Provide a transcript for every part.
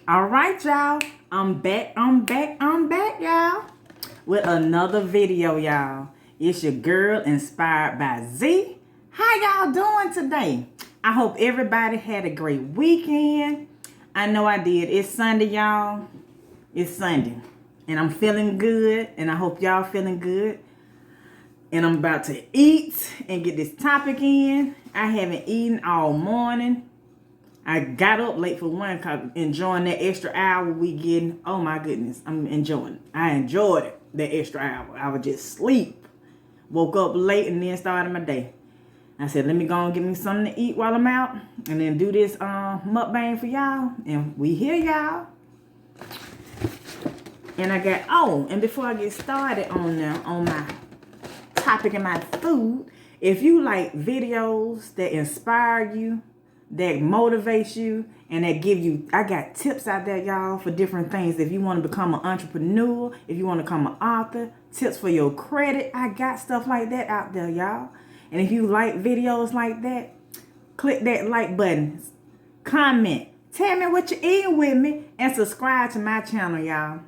All right, y'all. I'm back, y'all. With another video, y'all. It's your girl, Inspired by Z. How y'all doing today? I hope everybody had a great weekend. I know I did. It's Sunday, y'all. It's Sunday. And I'm feeling good. And I hope y'all feeling good. And I'm about to eat and get this topic in. I haven't eaten all morning. I got up late for one, enjoying that extra hour we getting. Oh my goodness, I'm enjoying it. I enjoyed it, that extra hour. I would just sleep. Woke up late and then started my day. I said, let me go and get me something to eat while I'm out. And then do this mukbang for y'all. And we here, y'all. And I got, and before I get started on my topic and my food, if you like videos that inspire you, that motivates you, and that give you, I got tips out there, y'all, for different things. If you want to become an entrepreneur, if you want to become an author, tips for your credit, I got stuff like that out there, y'all. And if you like videos like that, click that like button, comment, tell me what you're eating with me, and subscribe to my channel, y'all.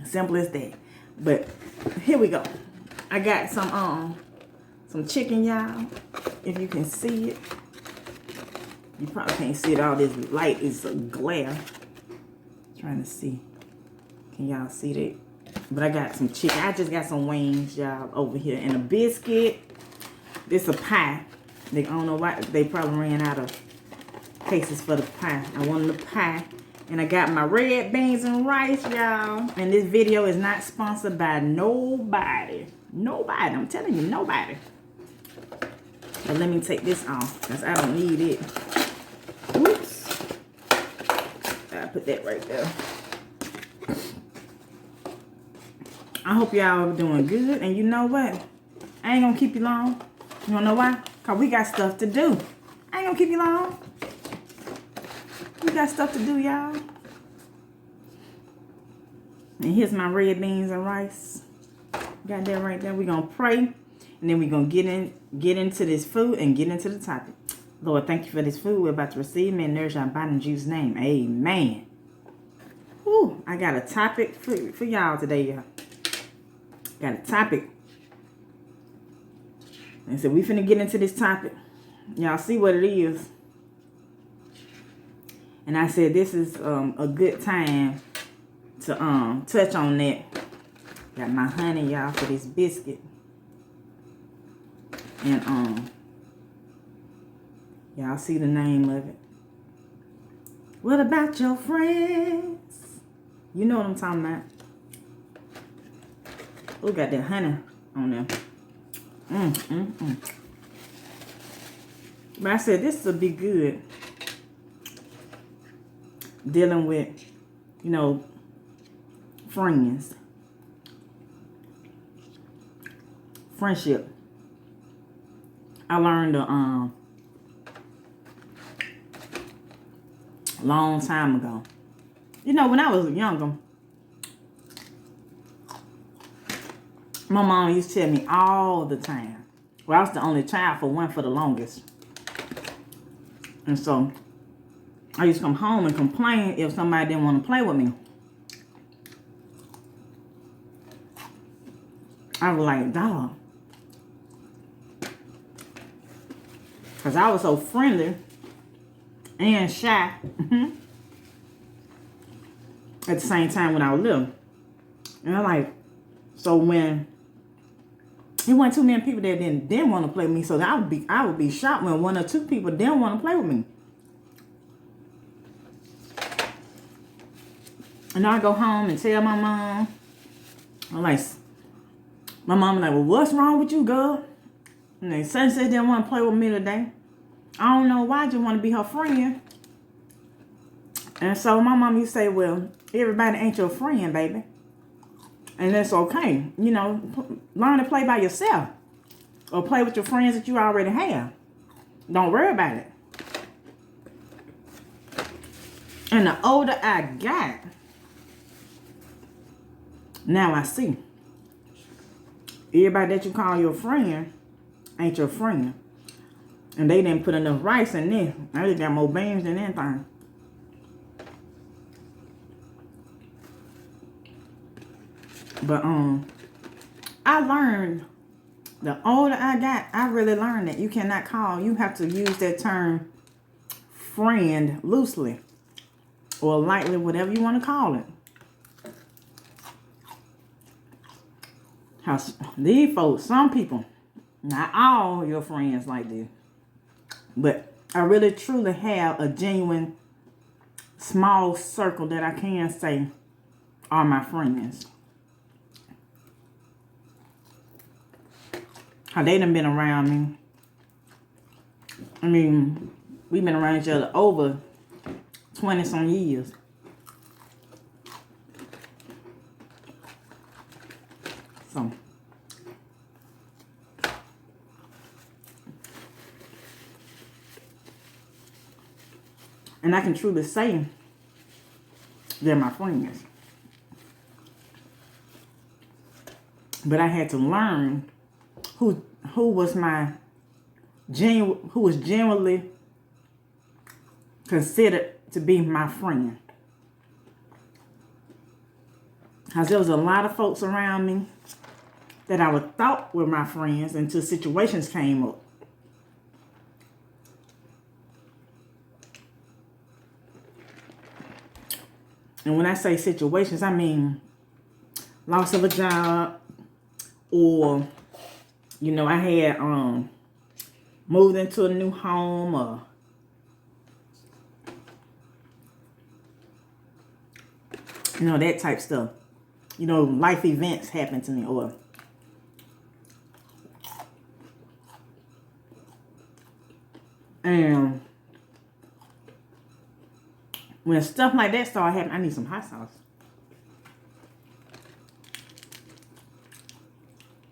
Simple as that. But here we go. I got some chicken, y'all. If you can see it. You probably can't see it. All this light is a glare. Trying to see. Can y'all see that? But I got some chicken. I just got some wings, y'all, over here. And a biscuit. This a pie. I don't know why. They probably ran out of cases for the pie. I wanted the pie. And I got my red beans and rice, y'all. And this video is not sponsored by nobody. Nobody. I'm telling you, nobody. But let me take this off, because I don't need it. Oops. I'll put that right there. I hope y'all are doing good. And you know what? I ain't gonna keep you long. You wanna know why? Because we got stuff to do. I ain't gonna keep you long. We got stuff to do, y'all. And here's my red beans and rice. Got that right there. We're gonna pray. And then we're gonna get into this food and get into the topic. Lord, thank you for this food we're about to receive. May it nourish our body in Jesus' name. Amen. Whew, I got a topic for y'all today, y'all. Got a topic. And so we finna get into this topic. Y'all see what it is. And I said this is a good time to touch on that. Got my honey, y'all, for this biscuit. And y'all see the name of it. What about your friends? You know what I'm talking about. Oh, got that honey on there. But I said this will be good. Dealing with, you know, friends. Friendship. I learned a long time ago. You know, when I was younger, my mom used to tell me all the time. Well, I was the only child for the longest. And so I used to come home and complain if somebody didn't want to play with me. I was like, dog. Because I was so friendly and shy at the same time when I was little. And I'm like, so when it wasn't too many people that didn't want to play with me, so I would be shocked when one or two people didn't want to play with me. And I go home and tell my mom. My mom was like, well, what's wrong with you, girl? And they said they didn't want to play with me today. I don't know why, I just want to be her friend. And so my mom used to say, well, everybody ain't your friend, baby. And that's okay. You know, learn to play by yourself. Or play with your friends that you already have. Don't worry about it. And the older I got, now I see. Everybody that you call your friend ain't your friend. And they didn't put enough rice in there. I just got more beans than anything. But I learned, the older I got, I really learned that you cannot call. You have to use that term friend loosely or lightly, whatever you want to call it. How these folks, some people, not all your friends like this, but I really truly have a genuine small circle that I can say are my friends. How they done been around me. I mean, we've been around each other over 20 some years. So, and I can truly say they're my friends. But I had to learn who was genuinely considered to be my friend. Because there was a lot of folks around me that I would thought were my friends until situations came up. And when I say situations, I mean loss of a job, or, you know, I had moved into a new home, or you know, that type stuff. You know, life events happen to me, or and when stuff like that started happening, I need some hot sauce.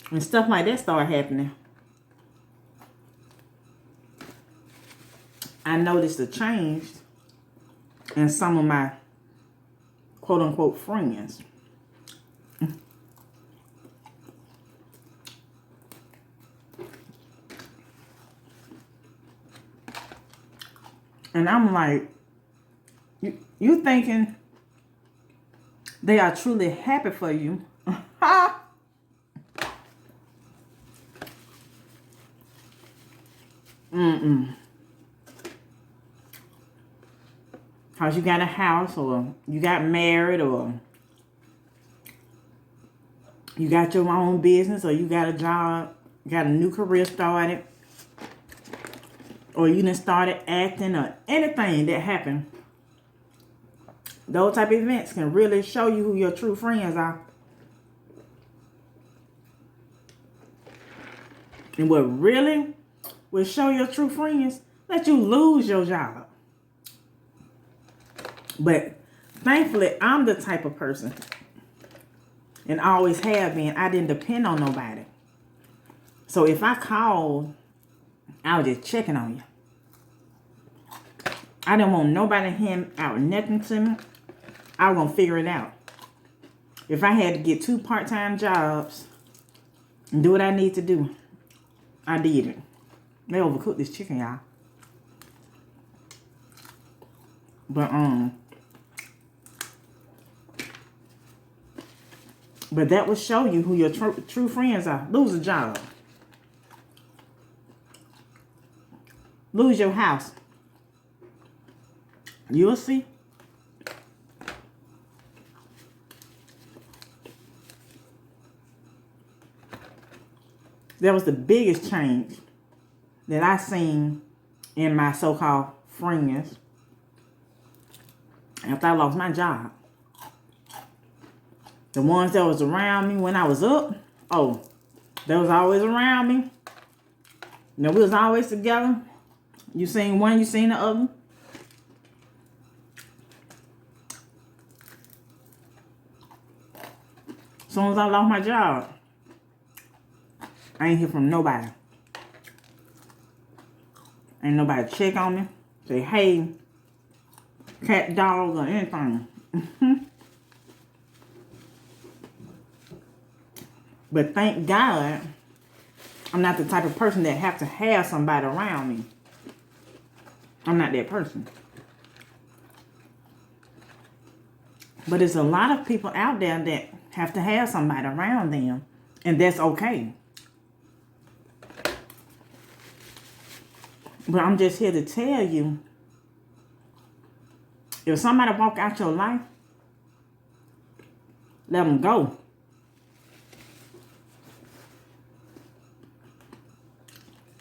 When stuff like that started happening, I noticed a change in some of my quote-unquote friends. And I'm like, you thinking they are truly happy for you? Because you got a house, or you got married, or you got your own business, or you got a job, got a new career started, or you done started acting, or anything that happened. Those type of events can really show you who your true friends are. And what really will show your true friends, let you lose your job. But thankfully, I'm the type of person, and always have been, I didn't depend on nobody. So if I called, I was just checking on you. I didn't want nobody to hand out nothing to me. I was going to figure it out. If I had to get 2 part-time jobs and do what I need to do, I did it. They overcooked this chicken, y'all. But that will show you who your true friends are. Lose a job. Lose your house. You'll see. That was the biggest change that I seen in my so-called friends after I lost my job. The ones that was around me when I was up, oh, they was always around me. You know, we was always together. You seen one, you seen the other. As soon as I lost my job, I ain't hear from nobody. Ain't nobody check on me. Say, hey, cat, dog, or anything. But thank God, I'm not the type of person that have to have somebody around me. I'm not that person. But there's a lot of people out there that have to have somebody around them. And that's okay. But I'm just here to tell you, if somebody walk out your life, let them go.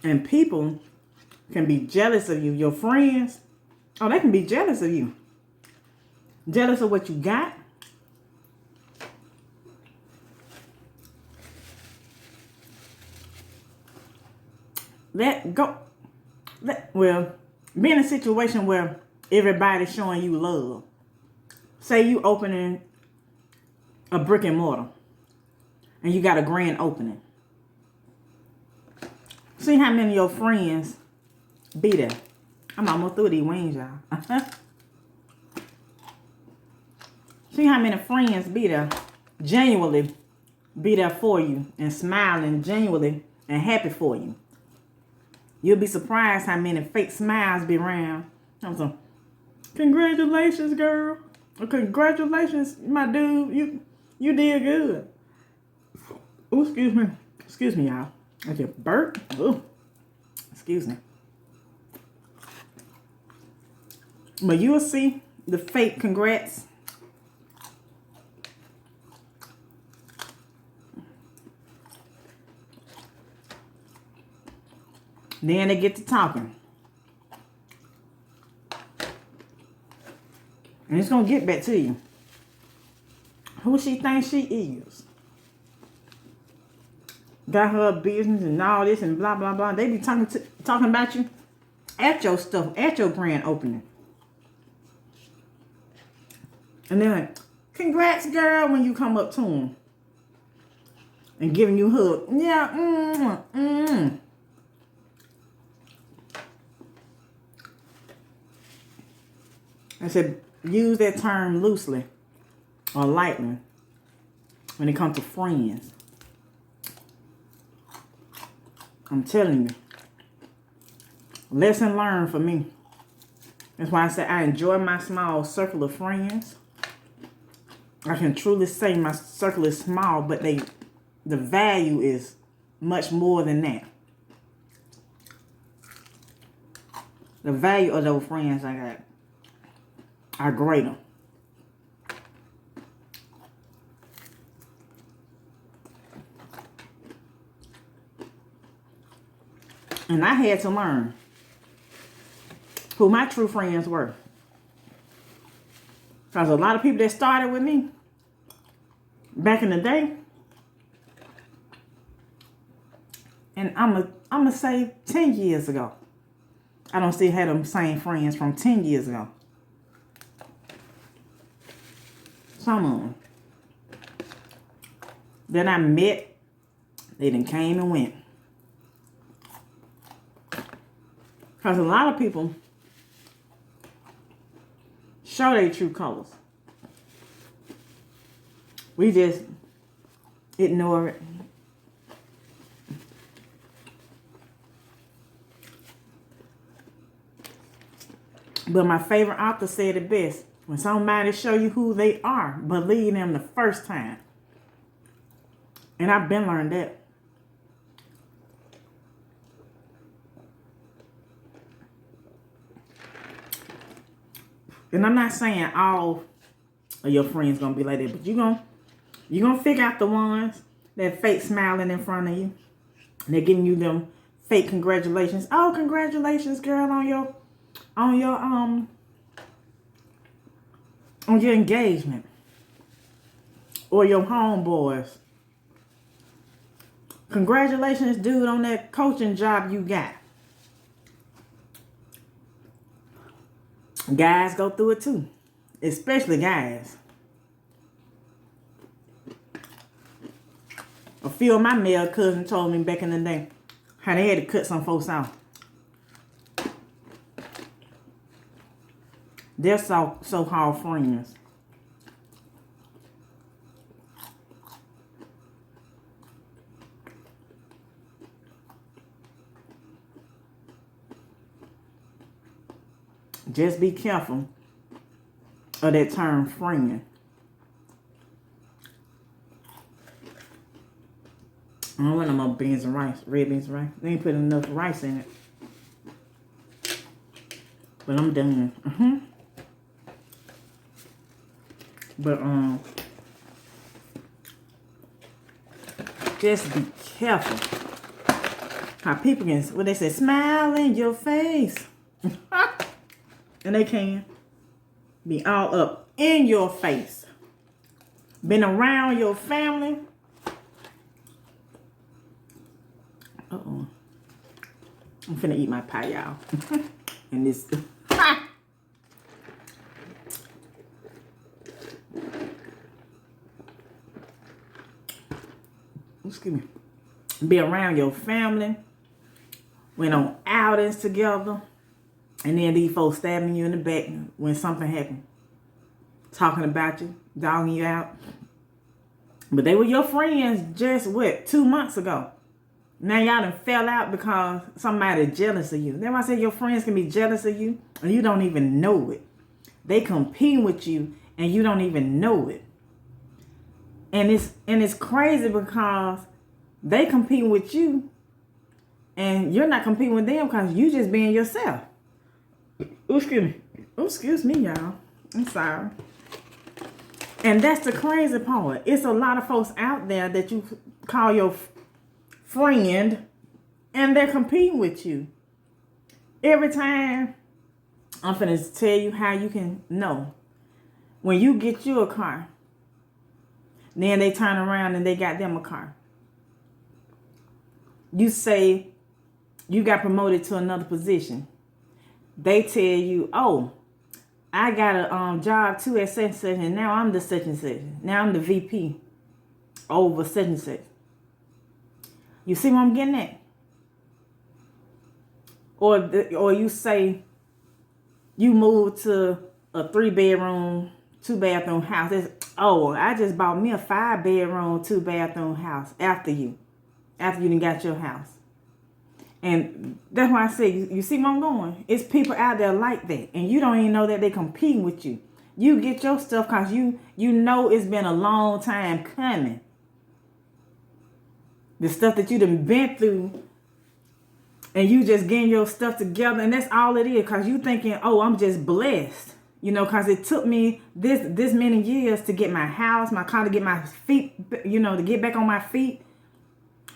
And people can be jealous of you. Your friends, oh, they can be jealous of you. Jealous of what you got. Well, be in a situation where everybody's showing you love. Say you opening a brick and mortar and you got a grand opening. See how many of your friends be there. I'm almost through these wings, y'all. See how many friends be there, genuinely be there for you and smiling genuinely and happy for you. You'll be surprised how many fake smiles be around. I'm so, congratulations, girl. Or congratulations, my dude. You did good. Oh, excuse me. Excuse me, y'all. I just burped. Oh, excuse me. But you'll see the fake congrats. Then they get to talking. And it's going to get back to you. Who she thinks she is. Got her business and all this and blah, blah, blah. They be talking about you at your stuff, at your grand opening. And they're like, congrats, girl, when you come up to them. And giving you a hug. Yeah, I said, use that term loosely or lightly when it comes to friends. I'm telling you. Lesson learned for me. That's why I say I enjoy my small circle of friends. I can truly say my circle is small, but the value is much more than that. The value of those friends I got are greater. And I had to learn who my true friends were. Because a lot of people that started with me back in the day, and I'm gonna say 10 years ago, I don't still have them same friends from 10 years ago. Some of them that I met, they done came and went. Because a lot of people show their true colors. We just ignore it. But my favorite author said it best. When somebody show you who they are, believe them the first time. And I've been learned that. And I'm not saying all of your friends gonna be like that, but you're gonna figure out the ones that fake smiling in front of you. And they're giving you them fake congratulations. Oh, congratulations, girl, on your engagement. Or your homeboys. Congratulations, dude, on that coaching job you got. Guys go through it too. Especially guys. A few of my male cousins told me back in the day how they had to cut some folks off. They're so-called friends. Just be careful of that term friend. I don't want no more beans and rice, red beans and rice. They ain't put enough rice in it. But I'm done. But just be careful how people can, what they say, smile in your face. And they can be all up in your face. Been around your family. Uh-oh. I'm finna eat my pie, y'all. And this. Excuse me. Be around your family. Went on outings together. And then these folks stabbing you in the back when something happened. Talking about you. Dogging you out. But they were your friends just, what, 2 months ago. Now y'all done fell out because somebody jealous of you. That's why I say your friends can be jealous of you and you don't even know it. They compete with you and you don't even know it. And it's crazy because they compete with you and you're not competing with them because you just being yourself. Ooh, excuse me. Oh, excuse me, y'all. I'm sorry. And that's the crazy part. It's a lot of folks out there that you call your friend and they're competing with you. Every time, I'm finna tell you how you can know. When you get you a car, then they turn around and they got them a car. You say you got promoted to another position. They tell you, oh, I got a job too at such and such, and now I'm the such and such. Now I'm the VP over such and such. You see what I'm getting at? Or you say you moved to a 3-bedroom, 2-bathroom house. I just bought me a 5-bedroom, 2-bathroom house after you done got your house. And that's why I say, you see where I'm going? It's people out there like that. And you don't even know that they competing with you. You get your stuff because you know it's been a long time coming. The stuff that you done been through. And you just getting your stuff together. And that's all it is. Because you thinking, oh, I'm just blessed. You know, because it took me this many years to get my house, my car, to get my feet, you know, to get back on my feet.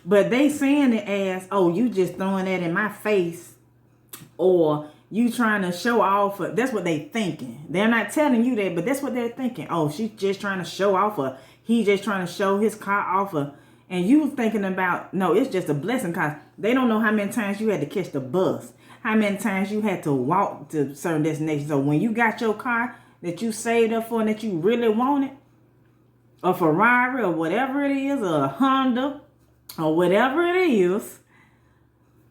But they saying it as, oh, you just throwing that in my face. Or you trying to show off. That's what they thinking. They're not telling you that, but that's what they're thinking. Oh, she's just trying to show off. Or he just trying to show his car off. And you thinking about, no, it's just a blessing. Because they don't know how many times you had to catch the bus. How many times you had to walk to certain destinations. So when you got your car that you saved up for and that you really wanted. A Ferrari or whatever it is. Or a Honda. Or whatever it is,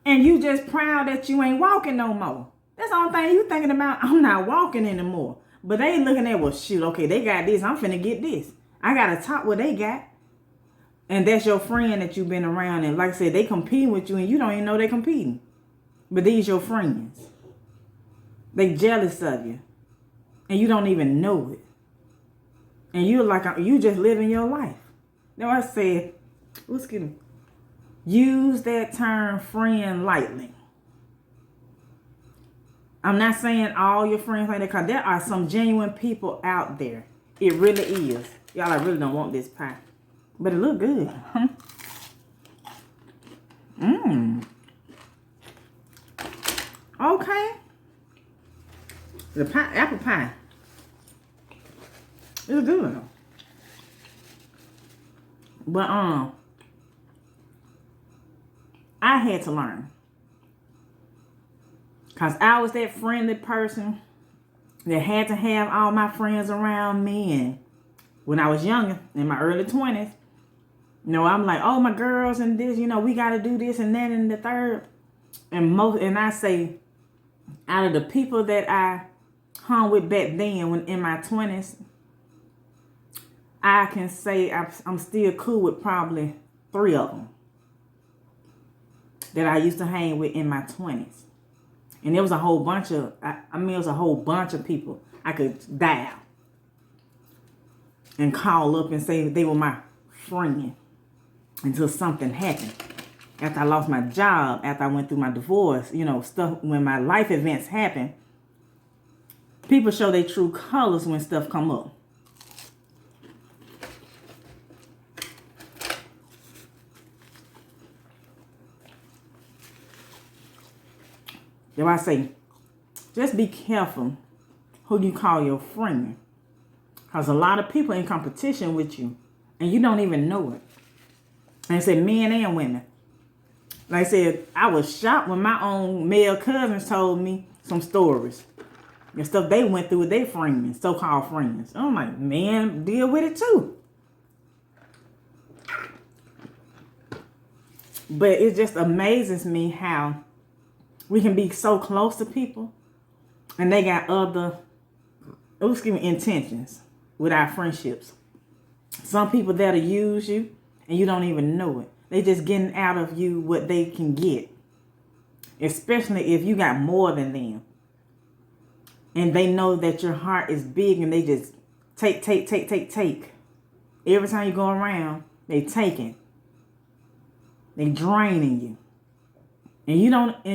and you just proud that you ain't walking no more. That's the only thing you thinking about. I'm not walking anymore. But they ain't looking at, well, shoot, okay, they got this. I'm finna get this. I got to top what they got. And that's your friend that you've been around. And like I said, they competing with you and you don't even know they competing. But these your friends. They jealous of you. And you don't even know it. And you're like, you just living your life. Now I said, excuse me. Use that term friend lightly. I'm not saying all your friends like that because there are some genuine people out there. It really is. Y'all, I really don't want this pie. But it look good. Okay. The pie, apple pie. It's good. But I had to learn. Because I was that friendly person that had to have all my friends around me. And when I was younger, in my early 20s, you know, I'm like, oh, my girls and this, you know, we got to do this and that and the third. And I say, out of the people that I hung with back then when in my 20s, I can say I'm still cool with probably 3 of them that I used to hang with in my 20s. And there was a whole bunch of, it was a whole bunch of people I could dial and call up and say they were my friend. until something happened. After I lost my job, after I went through my divorce, you know, stuff, when my life events happen, people show their true colors when stuff come up. That's why I say, just be careful who you call your friend. Because a lot of people in competition with you, and you don't even know it. And I said men and women. Like I said, I was shocked when my own male cousins told me some stories and stuff they went through with their friends, so-called friends. I'm like, man, deal with it too. But it just amazes me how we can be so close to people and they got other, intentions with our friendships. Some people that'll use you and you don't even know it. They just getting out of you what they can get. Especially if you got more than them. And they know that your heart is big and they just take. Every time you go around, they taking. They draining you. And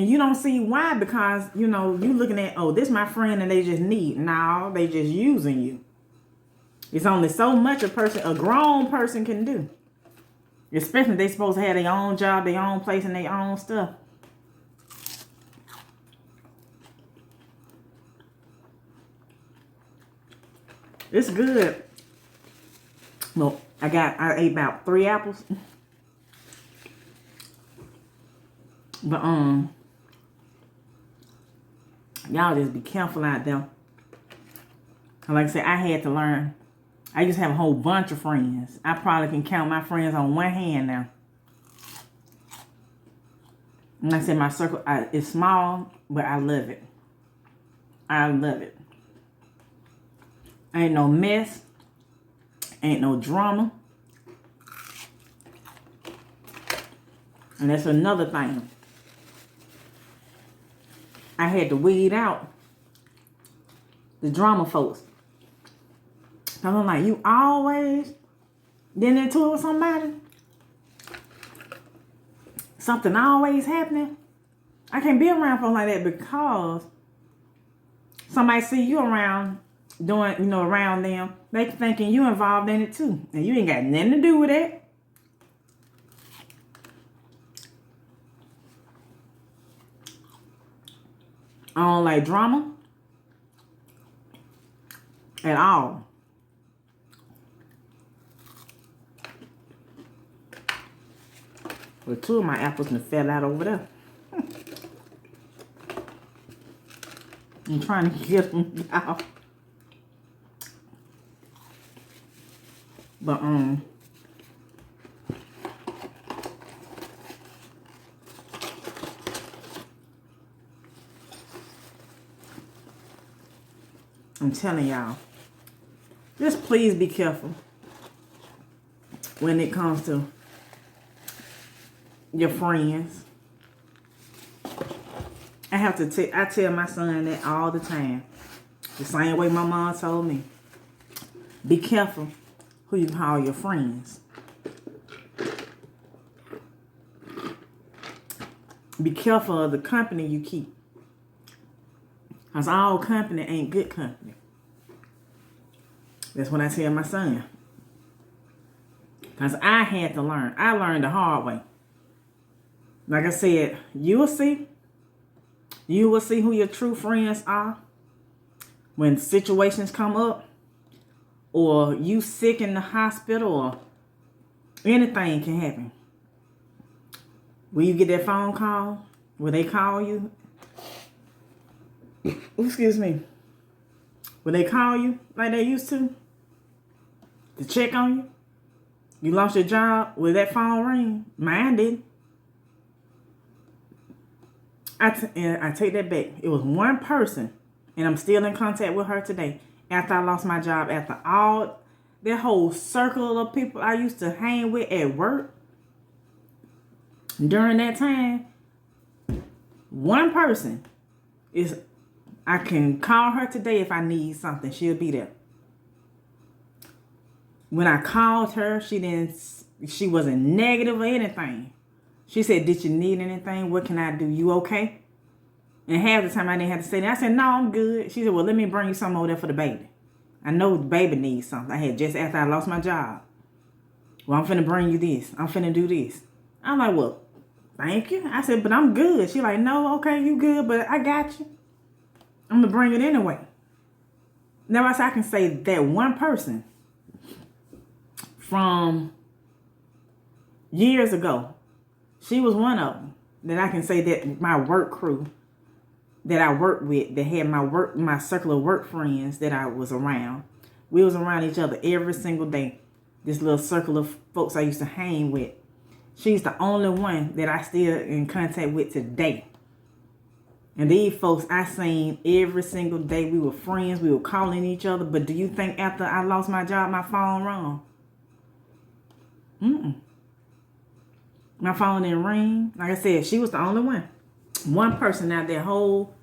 you don't see why, because, you know, you looking at, oh, this my friend and they just need. No, they just using you. It's only so much a grown person can do. Especially if they supposed to have their own job, their own place, and their own stuff. It's good. Look, I ate about 3 apples. But y'all just be careful out there. Like I said, I had to learn. I used to have a whole bunch of friends. I probably can count my friends on one hand now. And like I said, my circle is small, but I love it. I love it. Ain't no mess. Ain't no drama. And that's another thing. I had to weed out the drama folks. I'm like, you always getting into it with somebody? Something always happening? I can't be around folks like that, because somebody see you around doing, you know, around them, they thinking you involved in it too. And you ain't got nothing to do with it. I don't like drama at all. Well, 2 of my apples fell out over there. I'm trying to get them out. But I'm telling y'all, just please be careful when it comes to your friends. I tell my son that all the time. The same way my mom told me. Be careful who you call your friends. Be careful of the company you keep. Because all company ain't good company. That's what I tell my son. Because I had to learn. I learned the hard way. Like I said, you will see who your true friends are when situations come up, or you sick in the hospital, or anything can happen. When you get that phone call, when they call you, excuse me, when they call you like they used to check on you, you lost your job, will that phone ring? Mine did. I take that back. It was one person, and I'm still in contact with her today. After I lost my job, after all that whole circle of people I used to hang with at work, during that time, one person I can call her today if I need something. She'll be there. When I called her, she didn't She wasn't negative or anything. She said, did you need anything? What can I do? You okay? And half the time I didn't have to say that. I said, no, I'm good. She said, well, let me bring you something over there for the baby. I know the baby needs something. I had just after I lost my job. Well, I'm finna bring you this. I'm finna do this. I'm like, well, thank you. I said, but I'm good. She like, no, okay, you good, but I got you. I'm gonna bring it anyway. Now, I can say that one person from years ago, she was one of them that I can say that my work crew that I worked with, that had my circle of work friends that I was around. We was around each other every single day. This little circle of folks I used to hang with. She's the only one that I still in contact with today. And these folks I seen every single day. We were friends. We were calling each other. But do you think after I lost my job, my phone rung? My phone didn't ring. Like I said, she was the only one. One person out there whole,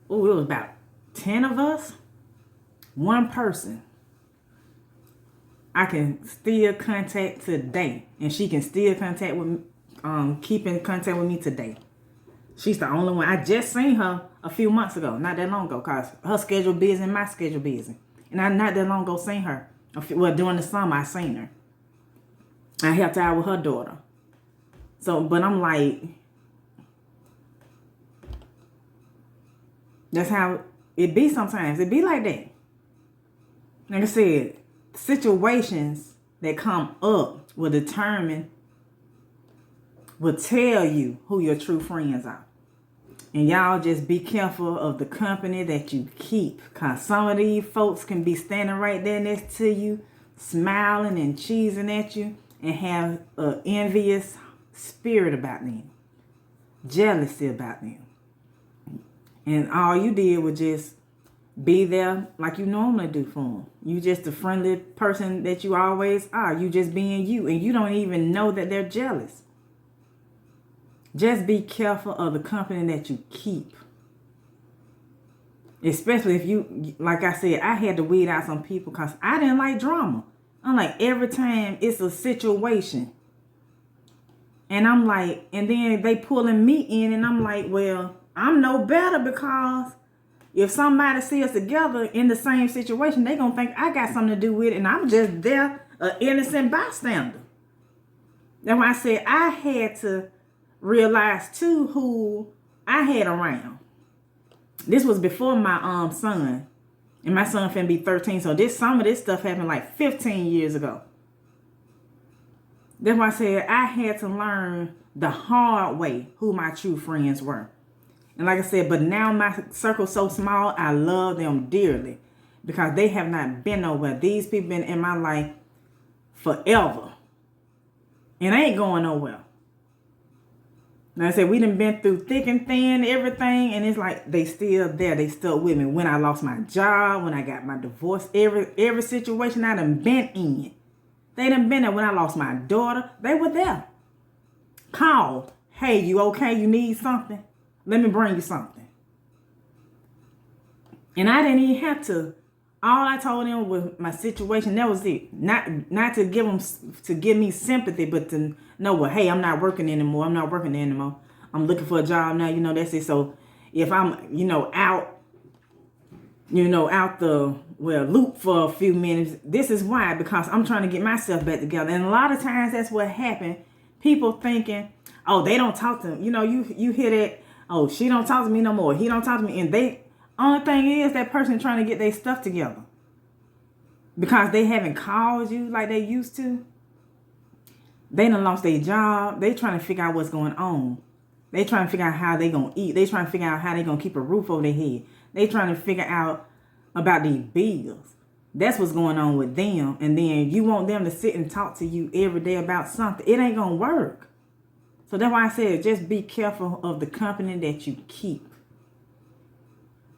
it was about 10 of us. One person I can still contact today. And she can still contact with me, keep in contact with me today. She's the only one. I just seen her a few months ago, not that long ago, because her schedule busy and my schedule busy. And I not that long ago seen her. Well, during the summer I seen her. I helped her out with her daughter. So, but I'm like, that's how it be sometimes. It be like that. Like I said, situations that come up will tell you who your true friends are. And y'all just be careful of the company that you keep. Because some of these folks can be standing right there next to you, smiling and cheesing at you, and have an envious spirit about them. Jealousy about them. And all you did was just be there like you normally do for them. You just a friendly person that you always are. You just being you. And you don't even know that they're jealous. Just be careful of the company that you keep. Especially if you, like I said, I had to weed out some people because I didn't like drama. I'm like, every time it's a situation. And I'm like, and then they pulling me in and I'm like, well, I'm no better because if somebody see us together in the same situation, they gonna think I got something to do with it and I'm just there, an innocent bystander. That's why I said I had to realize too who I had around. This was before my son. And my son finna be 13. So some of this stuff happened like 15 years ago. That's why I said I had to learn the hard way who my true friends were. And like I said, but now my circle's so small, I love them dearly. Because they have not been nowhere. These people been in my life forever. And I ain't going nowhere. Like I said, we done been through thick and thin, everything, and it's like they still there. They stuck with me. When I lost my job, when I got my divorce, every situation I done been in. They done been there. When I lost my daughter, they were there. Called. Hey, you okay? You need something? Let me bring you something. And I didn't even have to. All I told them was my situation. That was it. Not to give them, to give me sympathy, but to know, well, hey, I'm not working anymore. I'm not working there anymore. I'm looking for a job now. That's it. So if I'm, out the loop for a few minutes, this is why, because I'm trying to get myself back together. And a lot of times that's what happened. People thinking, oh, they don't talk to them. You hear that, oh, she don't talk to me no more. He don't talk to me. And only thing is that person trying to get their stuff together. Because they haven't called you like they used to. They done lost their job. They trying to figure out what's going on. They trying to figure out how they going to eat. They trying to figure out how they going to keep a roof over their head. They trying to figure out about these bills. That's what's going on with them. And then you want them to sit and talk to you every day about something. It ain't going to work. So that's why I said just be careful of the company that you keep.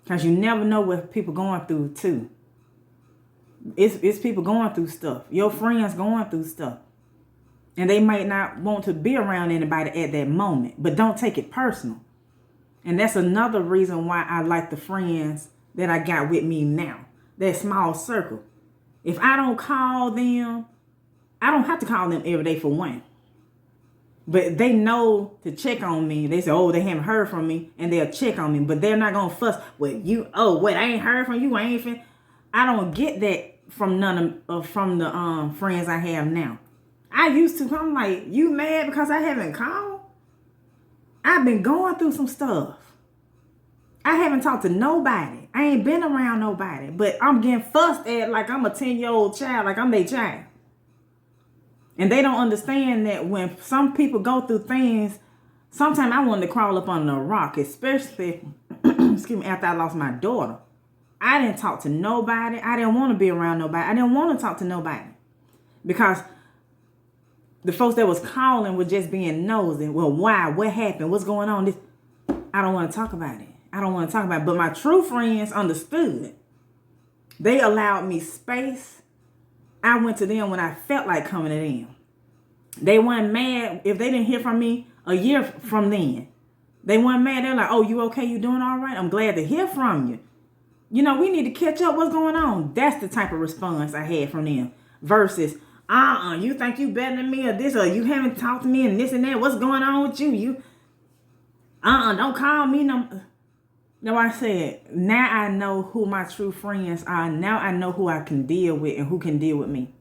Because you never know what people going through too. It's people going through stuff. Your friends going through stuff. And they might not want to be around anybody at that moment. But don't take it personal. And that's another reason why I like the friends that I got with me now. That small circle. If I don't call them I don't have to call them every day for one. But they know to check on me. They say, oh, they haven't heard from me, and they'll check on me. But they're not going to fuss with you. Oh, wait, I ain't heard from you. I ain't fin. I don't get that from none of from the friends I have now. I used to. I'm like, you mad because I haven't called? I've been going through some stuff. I haven't talked to nobody. I ain't been around nobody. But I'm getting fussed at like I'm a 10-year-old child, like I'm their child. And they don't understand that when some people go through things, sometimes I wanted to crawl up under a rock, especially, excuse me, after I lost my daughter. I didn't talk to nobody. I didn't want to be around nobody. I didn't want to talk to nobody. Because the folks that was calling were just being nosy. Well, why? What happened? What's going on? I don't want to talk about it. I don't want to talk about it. But my true friends understood. They allowed me space. I went to them when I felt like coming to them. They weren't mad if they didn't hear from me a year from then. They weren't mad. They're like, oh, you okay? You doing all right? I'm glad to hear from you. You know, we need to catch up. What's going on? That's the type of response I had from them. Versus, you think you better than me or this, or you haven't talked to me and this and that. What's going on with you? Don't call me no. No, I said, now I know who my true friends are. Now I know who I can deal with and who can deal with me.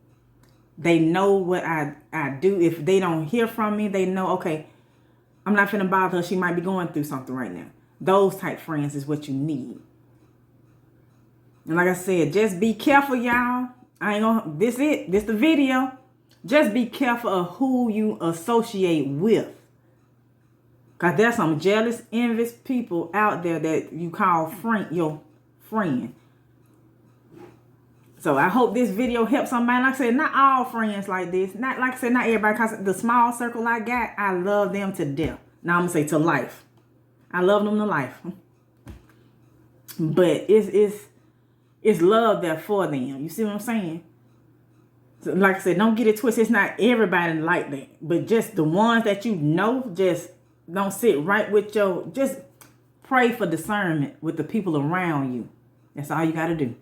They know what I do. If they don't hear from me, they know, okay, I'm not finna bother her. She might be going through something right now. Those type friends is what you need. And like I said, just be careful, y'all. This the video. Just be careful of who you associate with. Because there's some jealous, envious people out there that you call your friend. So I hope this video helps somebody. Like I said, not all friends like this. Not like I said, not everybody. Because the small circle I got, I love them to death. Now I'm going to say to life. I love them to life. But it's love there for them. You see what I'm saying? So like I said, don't get it twisted. It's not everybody like that. But just the ones that you know, just don't sit right with just pray for discernment with the people around you. That's all you got to do.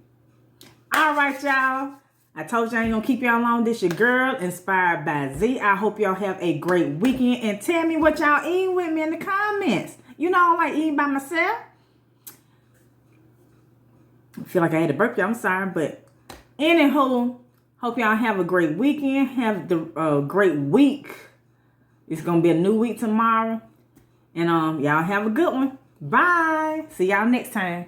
All right, y'all. I told you I ain't going to keep y'all long. This your girl, Inspired by Z. I hope y'all have a great weekend. And tell me what y'all eating with me in the comments. You know I don't like eating by myself. I feel like I had a burp, y'all. I'm sorry. But anywho, hope y'all have a great weekend. Have the great week. It's going to be a new week tomorrow. And y'all have a good one. Bye. See y'all next time.